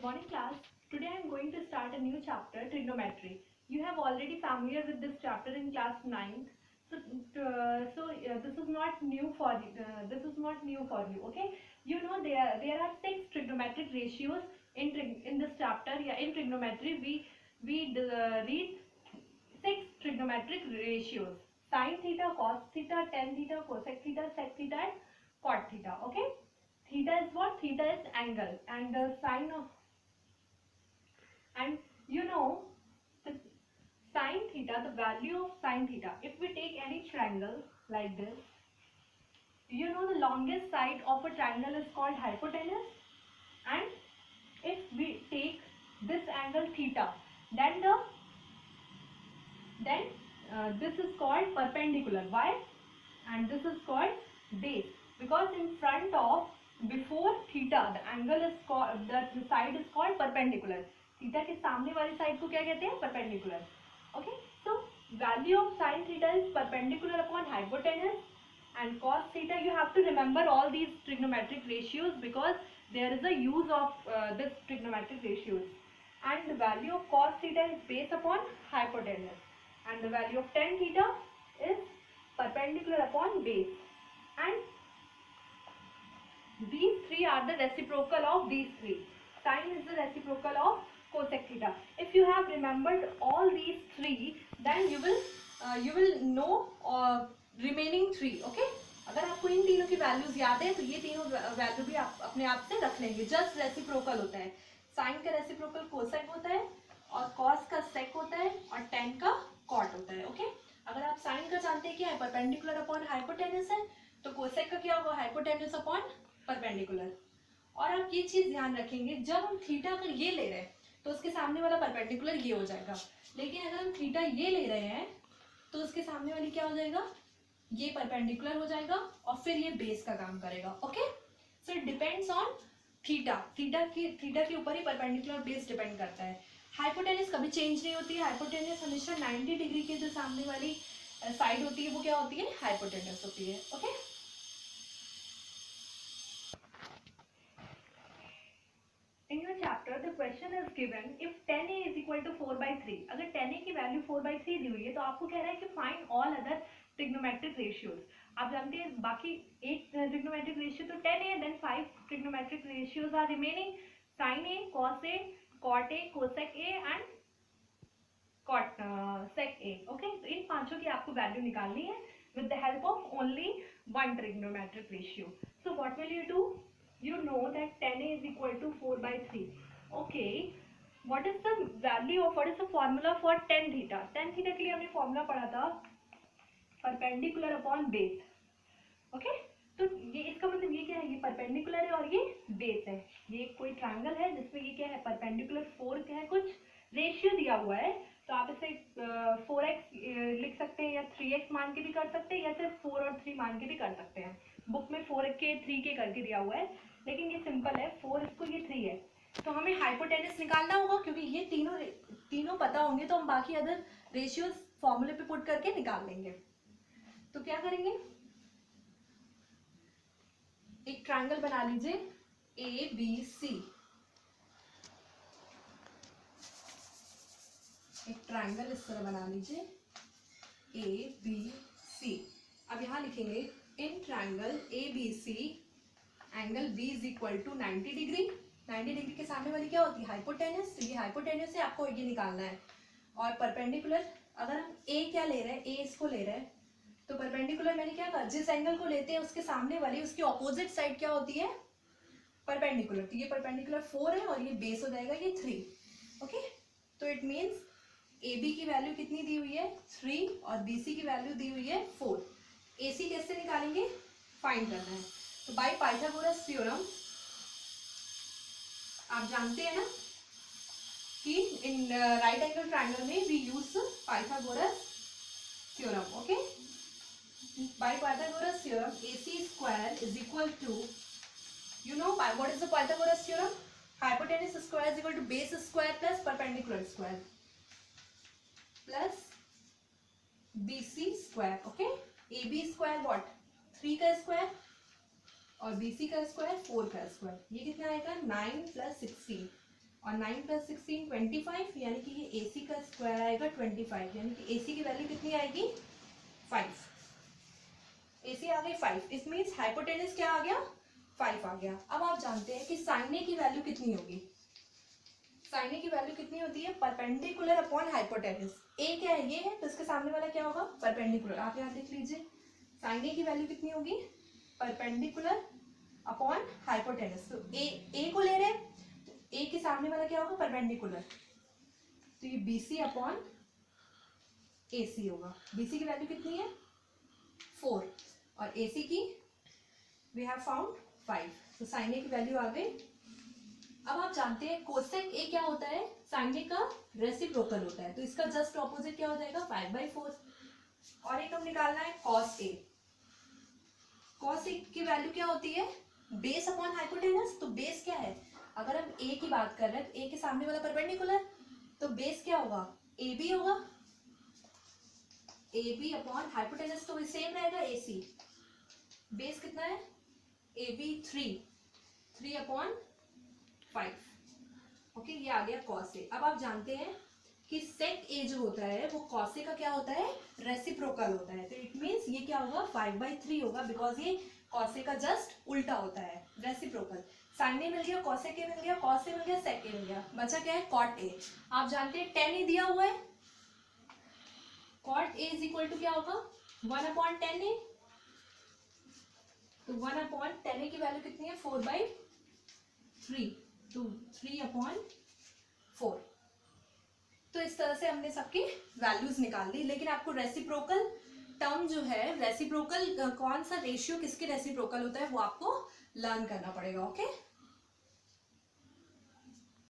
Good morning, class. Today I am going to start a new chapter, trigonometry. You have already familiar with this chapter in class 9th. This is not new for you. Okay? You know there are six trigonometric ratios in this chapter. Yeah, in trigonometry we read six trigonometric ratios: sine theta, cos theta, tan theta, cosec theta, sec theta, and cot theta. Okay? Theta is what? Theta is angle, and the sine of, and you know the sine theta, the value of sine theta. If we take any triangle like this, you know the longest side of a triangle is called hypotenuse, and if we take this angle theta, then this is called perpendicular. Why? And this is called base, because in front of, before theta, the angle is called, the side is called perpendicular. Theta के सामने वाली side को क्या कहते हैं? Perpendicular. Okay, so value of sine theta is perpendicular upon hypotenuse, and cos theta, you have to remember all these trigonometric ratios because there is a use of this trigonometric ratios. And the value of cos theta is based upon hypotenuse, and the value of tan theta is perpendicular upon base, and these three are the reciprocal of these three. Sine is the reciprocal of cosec theta. If you have remembered all these three, then you will know remaining three. Okay, अगर आपको इन तीनों की values याद है तो ये तीनों value भी आप अपने आप से रख लेंगे. जस्ट रेसिप्रोकल होता है. साइन का रेसिप्रोकल कोसेक होता है, और कॉस का सेक होता है, और टेन का कॉट होता है. ओके, अगर आप साइन का जानते हैं क्या है? परपेंडिकुलर अपॉन हाइपोटेनस है, तो कोसेक का क्या होगा? Hypotenuse upon perpendicular. और आप ये चीज ध्यान रखेंगे, जब हम थीटा अगर ये ले रहे हैं तो उसके सामने वाला परपेंडिकुलर ये हो जाएगा, लेकिन अगर हम थीटा ये ले रहे हैं तो उसके सामने वाली क्या हो जाएगा? ये परपेंडिकुलर हो जाएगा, और फिर ये बेस का काम करेगा. Okay, so it depends on theta. Theta के ऊपर ही परपेंडिकुलर बेस डिपेंड करता है. हाइपोटेनस कभी चेंज नहीं होती है. हाइपोटेनस हमेशा 90 डिग्री की जो सामने वाली साइड होती है वो क्या होती है? हाइपोटेनस होती है. Okay, in your chapter the question is given, if tan a is equal to 4/3. अगर tan a की वैल्यू 4/3 दी हुई है तो आपको कह रहा है कि find all other trigonometric ratios. आप जानते हैं बाकी 8 ट्रिग्नोमेट्रिक रेशियो तो tan a, then 5 trigonometric ratios are remaining: sin a, cos a, cot a, cosec a and cot sec a. Okay, तो इन पांचों की आपको वैल्यू निकालनी है with the help of only one trigonometric ratio. So what will you do? You know that tan a is equal to 4/3. Okay, what is the formula for tan theta? Tan theta के लिए हमने formula पढ़ा था perpendicular upon base. Okay, तो ये इसका मतलब ये क्या है? ये परपेंडिकुलर है और ये बेस है. ये कोई ट्रायंगल है जिसमें ये क्या है? परपेंडिकुलर 4 है, कुछ रेशियो दिया हुआ है, तो आप इसे 4x लिख सकते हैं, या 3x मान के भी कर सकते हैं, या सिर्फ 4 और 3 मान के भी कर सकते हैं. बुक में 4 के 3 के करके दिया हुआ है, लेकिन ये सिंपल है. 4 इसको, ये 3 है, तो हमें हाइपोटेनस निकालना होगा. क्योंकि ये तीनों पता होंगे तो हम बाकी अदर रेशियोज फॉर्मूले पे पुट करके निकाल लेंगे. तो क्या करेंगे? एक ट्रायंगल बना लीजिए ABC. एक ट्रायंगल इस तरह बना लीजिए ABC. अब यहां लिखेंगे in triangle ABC angle B is equal to 90 degree. 90 degree के सामने वाली क्या होती है? हाइपोटेनस. तो ये हाइपोटेनस है, आपको ये निकालना है. और परपेंडिकुलर, अगर हम A क्या ले रहे हैं? A इसको ले रहे हैं, तो परपेंडिकुलर मैंने क्या कहा? जिस एंगल को लेते हैं उसके सामने वाली, उसकी ऑपोजिट साइड क्या होती है? परपेंडिकुलर. तो ये परपेंडिकुलर 4 है, और ये बेस हो जाएगा ये 3. ओके, तो इट मीन्स AB की वैल्यू कितनी दी हुई है? 3, और BC की वैल्यू दी हुई है 4. AC कैसे निकालेंगे? फाइंड करना है. तो बाय पाइथागोरस थ्योरम, आप जानते हैं ना कि इन राइट एंगल ट्रायंगल में we use Pythagoras theorem. Okay, by Pythagoras theorem AC square is equal to, you know what is the Pythagoras theorem? Hypotenuse square is equal to base square plus perpendicular square plus BC square. Okay, AB square what? 3 का square, और BC का square 4 का square. ये कितना आएगा? 9 + 16. और 9 + 16 25, यानी कि ये AC का स्क्वायर आएगा 25, यानी कि AC की वैल्यू कितनी आएगी 5। AC आ गई 5, इस मीन्स हाइपोटेनस क्या आ गया 5 आ गया। अब आप जानते हैं कि साइन ए की वैल्यू कितनी होगी। साइन ए की वैल्यू कितनी होती है परपेंडिकुलर अपॉन हाइपोटेनस। ए क्या है ये है, तो इसके सामने वाला क्या होगा परपेंडिकुलर। आप यहाँ देख लीजिए साइन ए की वैल्यू कितनी होगी परपेंडिकुलर अपॉन हाइपोटेनस। तो ए को ले रहे हैं, तो ए के सामने वाला क्या होगा परपेंडिकुलर, तो ये BC अपॉन AC होगा। BC की वैल्यू कितनी है 4 और AC की वी हैव फाउंड 5, तो साइन ए की वैल्यू आ गई। अब आप जानते हैं कोसेक ए क्या होता है साइन ए का रेसिप्रोकल होता है, तो इसका जस्ट ऑपोजिट क्या हो जाएगा 5/4। और एक हम निकालना है कॉस ए। कॉस ए की वैल्यू क्या होती है बेस अपॉन हाइपोटेनस। तो बेस क्या है, अगर हम ए की बात कर रहे हैं तो ए के सामने वाला परपेंडिकुलर, तो बेस क्या होगा AB होगा। AB अपॉन हाइपोटेनस तो सेम रहेगा AC। बेस कितना है AB 3 अपॉन 5। ओके, ये आ गया कॉस ए। अब आप जानते हैं कि सेक ए जो होता है वो कॉस ए का क्या होता है रेसिप्रोकल होता है, तो इट मींस ये क्या होगा 5/3 होगा, बिकॉज ये कॉस ए का जस्ट उल्टा होता है रेसिप्रोकल। साइन ए मिल गया, कॉस ए मिल गया, कॉस ए मिल गया, सेक ए मिल गया, बचा क्या है कॉट ए। आप जानते हैं tan ए दिया हुआ है, cot A is equal to क्या होगा 1/tan ए। तो 1/tan ए की वैल्यू कितनी है 4/3, तो 3/4। तो इस तरह से हमने सबकी वैल्यूज निकाल ली। लेकिन आपको रेसिप्रोकल टर्म जो है, रेसिप्रोकल कौन सा रेशियो किसके रेसिप्रोकल होता है वो आपको लर्न करना पड़ेगा। ओके।